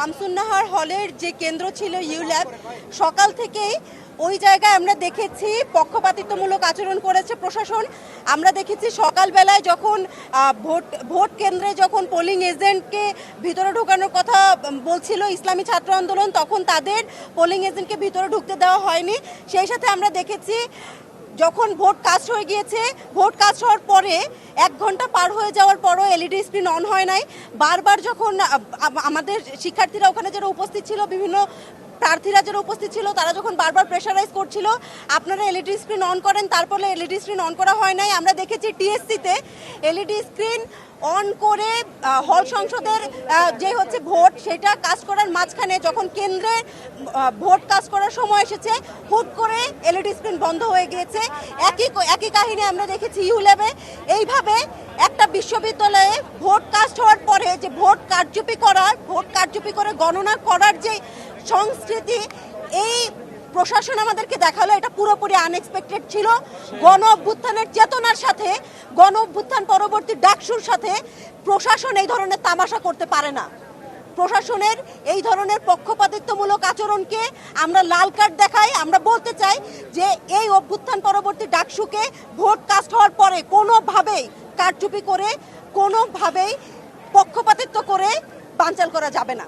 শামসুন্নাহার হলের যে কেন্দ্র ছিল ইউল্যাব, সকাল থেকেই ওই জায়গায় আমরা দেখেছি পক্ষপাতিত্বমূলক আচরণ করেছে প্রশাসন। আমরা দেখেছি সকালবেলায় যখন ভোট কেন্দ্রে যখন পোলিং এজেন্টকে ভিতরে ঢোকানোর কথা বলছিল ইসলামী ছাত্র আন্দোলন, তখন তাদের পোলিং এজেন্টকে ভিতরে ঢুকতে দেওয়া হয়নি। সেই সাথে আমরা দেখেছি যখন ভোট কাস্ট হয়ে গিয়েছে, ভোট কাস্ট হওয়ার পরে 1 ঘন্টা পার হয়ে যাওয়ার পরও এলইডি স্ক্রিন অন হয় নাই। বারবার যখন আমাদের শিক্ষার্থীরা ওখানে যারা উপস্থিত ছিল, বিভিন্ন প্রার্থীরা যারা উপস্থিত ছিল, তারা যখন বারবার প্রেশারাইজ করছিল আপনারা এলইডি স্ক্রিন অন করেন, তারপরে এলইডি স্ক্রিন অন করা হয় নাই। আমরা দেখেছি টিএসসিতে এলইডি স্ক্রিন অন করে হল সংসদের যে হচ্ছে ভোট, সেটা কাজ করার মাঝখানে যখন কেন্দ্রে ভোট কাজ করার সময় এসেছে, হুট করে এলইডি স্ক্রিন বন্ধ হয়ে গিয়েছে। একই কাহিনী আমরা দেখেছি ইউল্যাবে। এইভাবে একটা বিশ্ববিদ্যালয়ে ভোট কাস্ট হওয়ার পরে যে ভোট কারচুপি করে গণনা করার যে সংস্কৃতি এই প্রশাসন আমাদেরকে দেখালো, এটা পুরোপুরি আনএক্সপেক্টেড ছিল। গণ অভ্যুত্থানের চেতনার সাথে, গণ অভ্যুত্থান পরবর্তী ডাকসুর সাথে প্রশাসন এই ধরনের তামাশা করতে পারে না। প্রশাসনের এই ধরনের পক্ষপাতিত্বমূলক আচরণকে আমরা লাল কার্ড দেখাই। আমরা বলতে চাই যে এই অভ্যুত্থান পরবর্তী ডাকসুকে ভোট কাস্ট হওয়ার পরে কোনোভাবেই কারচুপি করে, কোনোভাবেই পক্ষপাতিত্ব করে বানচাল করা যাবে না।